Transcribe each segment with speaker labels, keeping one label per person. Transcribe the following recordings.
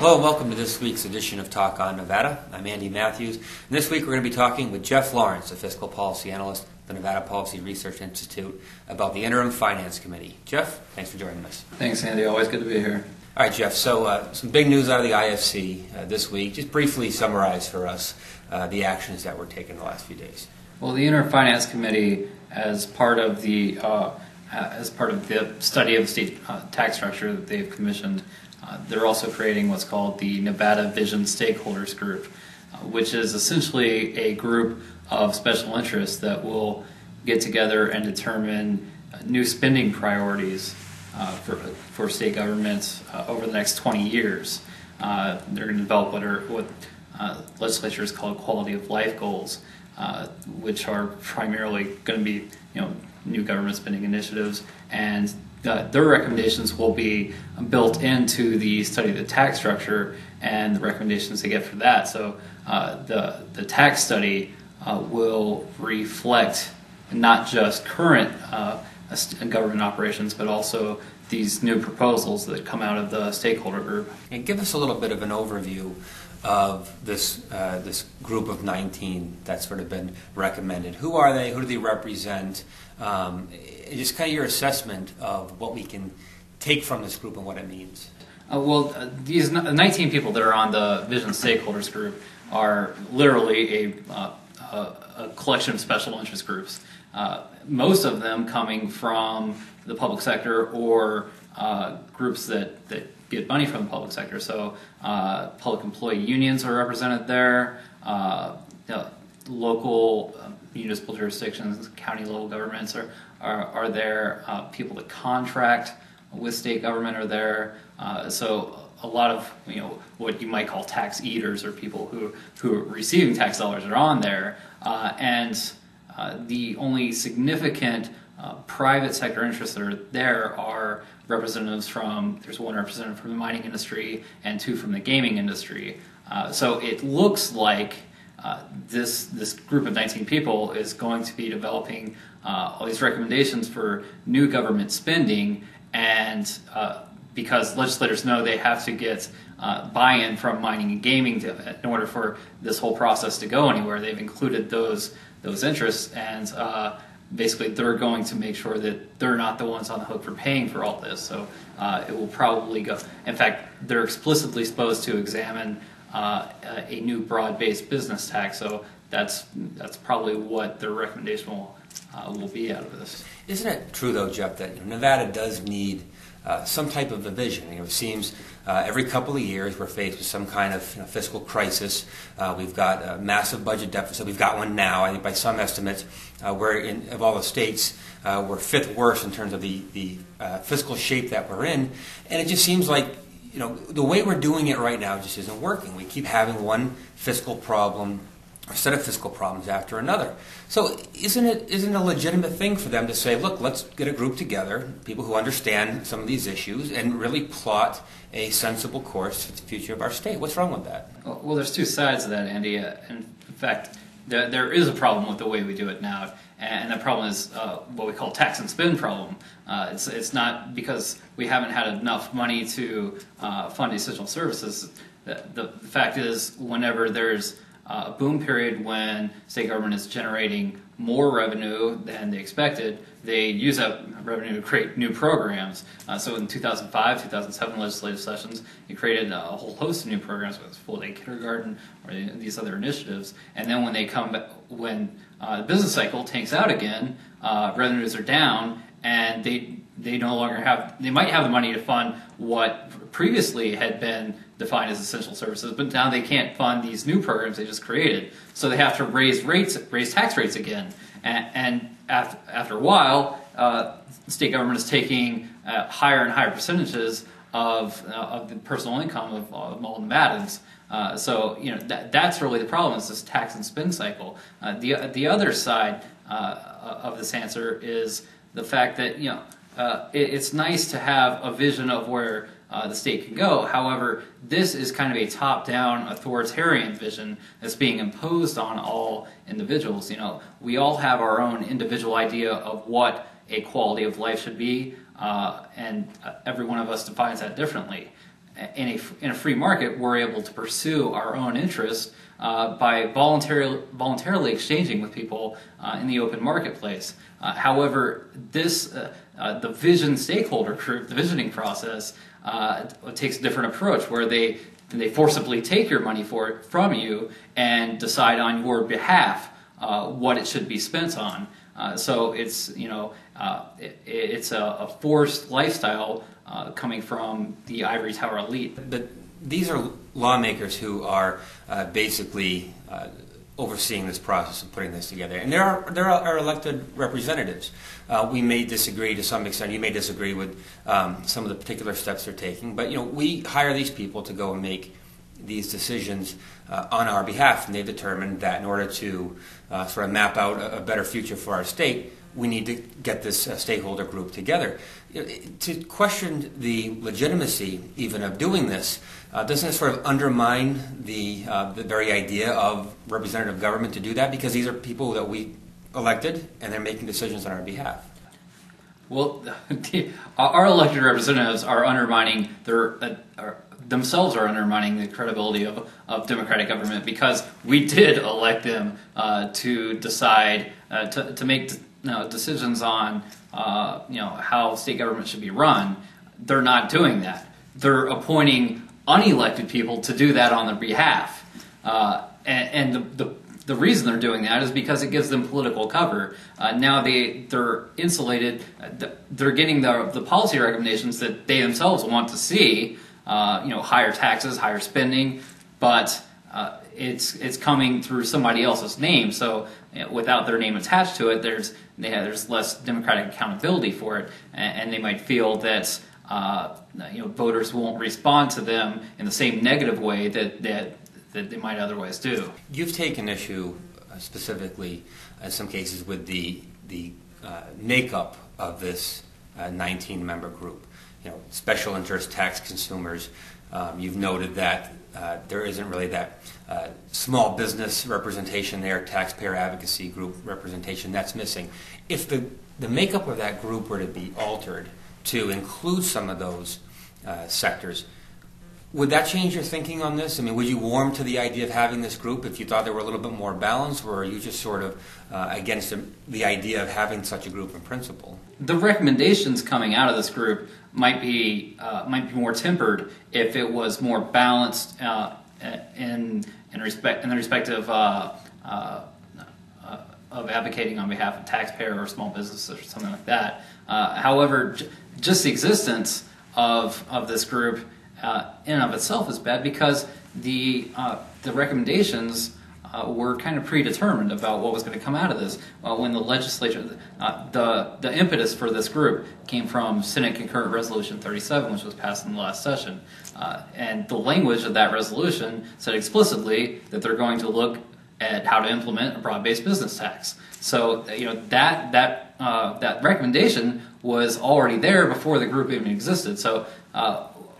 Speaker 1: Hello and welcome to this week's edition of Talk on Nevada. I'm Andy Matthews, and this week we're going to be talking with Geoff Lawrence, a fiscal policy analyst at the Nevada Policy Research Institute, about the Interim Finance Committee. Geoff, thanks for joining us.
Speaker 2: Thanks, Andy. Always good to be here.
Speaker 1: All right, Geoff, so some big news out of the IFC this week. Just briefly summarize for us the actions that were taken the last few days.
Speaker 2: Well, the Interim Finance Committee, as part of the study of the state tax structure that they've commissioned, they're also creating what's called the Nevada Vision Stakeholders Group, which is essentially a group of special interests that will get together and determine new spending priorities for state governments over the next 20 years. They're going to develop what legislatures call quality of life goals, which are primarily going to be, new government spending initiatives, and their recommendations will be built into the study of the tax structure and the recommendations they get for that. So the tax study will reflect not just current government operations, but also these new proposals that come out of the stakeholder group.
Speaker 1: And give us a little bit of an overview of this group of 19 that's sort of been recommended. Who are they? Who do they represent? Just kind of your assessment of what we can take from this group and what it means.
Speaker 2: These 19 people that are on the Vision Stakeholders Group are literally a collection of special interest groups. Most of them coming from the public sector or groups that get money from the public sector. So public employee unions are represented there, local municipal jurisdictions, county level governments are there, people that contract with state government are there. So a lot of what you might call tax eaters, or people who are receiving tax dollars, are on there, and the only significant private sector interests that are there are representatives there's one representative from the mining industry and two from the gaming industry. So it looks like this group of 19 people is going to be developing all these recommendations for new government spending, and because legislators know they have to get buy-in from mining and gaming in order for this whole process to go anywhere, they've included those interests, and basically they're going to make sure that they're not the ones on the hook for paying for all this. So it will probably go. In fact, they're explicitly supposed to examine a new broad-based business tax. So that's probably what their recommendation will be out of this.
Speaker 1: Isn't it true, though, Geoff, that Nevada does need some type of a vision? It seems every couple of years we're faced with some kind of fiscal crisis. We've got a massive budget deficit. We've got one now. I think by some estimates, of all the states, we're fifth worst in terms of the fiscal shape that we're in. And it just seems like the way we're doing it right now just isn't working. We keep having one fiscal problem, a set of fiscal problems after another. So isn't it a legitimate thing for them to say, look, let's get a group together, people who understand some of these issues, and really plot a sensible course for the future of our state? What's wrong with that?
Speaker 2: Well, there's two sides to that, Andy. In fact, there is a problem with the way we do it now, and the problem is what we call tax and spend problem. It's not because we haven't had enough money to fund essential services. The fact is, whenever there's a boom period when state government is generating more revenue than they expected, they use that revenue to create new programs. So in 2005, 2007 legislative sessions, it created a whole host of new programs, whether it's full-day kindergarten or these other initiatives. And then when the business cycle tanks out again, revenues are down, and they no longer they might have the money to fund what previously had been defined as essential services, but now they can't fund these new programs they just created. So they have to raise tax rates again. And after a while, state government is taking higher and higher percentages of the personal income of all Nevadans. So that's really the problem, is this tax and spend cycle. The other side of this answer is the fact that it's nice to have a vision of where the state can go. However, this is kind of a top-down authoritarian vision that's being imposed on all individuals. We all have our own individual idea of what a quality of life should be, and every one of us defines that differently. in a free market, we're able to pursue our own interests by voluntarily exchanging with people in the open marketplace. However, the vision stakeholder group, the visioning process, takes a different approach, where they forcibly take your money from you and decide on your behalf what it should be spent on. So it's it's a forced lifestyle coming from the ivory tower elite.
Speaker 1: But these are lawmakers who are basically overseeing this process of putting this together, and there are elected representatives. We may disagree to some extent. You may disagree with some of the particular steps they're taking, but we hire these people to go and make these decisions on our behalf, and they've determined that in order to sort of map out a better future for our state, we need to get this stakeholder group together. To question the legitimacy even of doing this, doesn't it sort of undermine the very idea of representative government to do that? Because these are people that we elected, and they're making decisions on our behalf.
Speaker 2: Well, our elected representatives are undermining themselves are undermining the credibility of democratic government, because we did elect them to decide to make decisions on how state government should be run. They're not doing that. They're appointing unelected people to do that on their behalf, and the reason they're doing that is because it gives them political cover. Now they're insulated. They're getting the policy recommendations that they themselves want to see. Higher taxes, higher spending, but it's coming through somebody else's name. So without their name attached to it, there's less democratic accountability for it, and they might feel that voters won't respond to them in the same negative way that they might otherwise do.
Speaker 1: You've taken issue specifically in some cases with the makeup of this 19-member group. Special interest tax consumers. You've noted that there isn't really that small business representation there, taxpayer advocacy group representation. That's missing. If the makeup of that group were to be altered to include some of those sectors, would that change your thinking on this? I mean, would you warm to the idea of having this group if you thought they were a little bit more balanced, or are you just sort of against the idea of having such a group in principle?
Speaker 2: The recommendations coming out of this group might be more tempered if it was more balanced in the respect of advocating on behalf of taxpayer or small business or something like that. However, just the existence of this group in and of itself is bad, because the recommendations were kind of predetermined about what was going to come out of this. When the legislature, the impetus for this group came from Senate Concurrent Resolution 37, which was passed in the last session, and the language of that resolution said explicitly that they're going to look at how to implement a broad-based business tax. So that recommendation was already there before the group even existed. So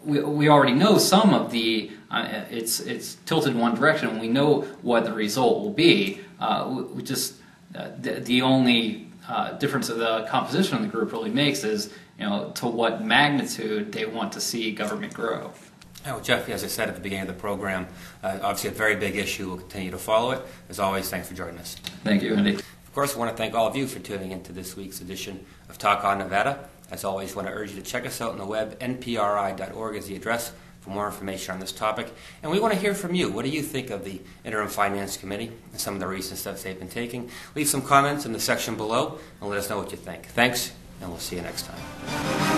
Speaker 2: we already know some of the it's tilted in one direction, and we know what the result will be. We just the only difference of the composition of the group really makes is to what magnitude they want to see government grow.
Speaker 1: Well, Geoffrey, as I said at the beginning of the program, obviously a very big issue. We'll continue to follow it. As always, thanks for joining us.
Speaker 2: Thank you, Andy.
Speaker 1: Of course, I want to thank all of you for tuning into this week's edition of Talk on Nevada. As always, I want to urge you to check us out on the web. npri.org is the address for more information on this topic. And we want to hear from you. What do you think of the Interim Finance Committee and some of the recent steps they've been taking? Leave some comments in the section below and let us know what you think. Thanks, and we'll see you next time.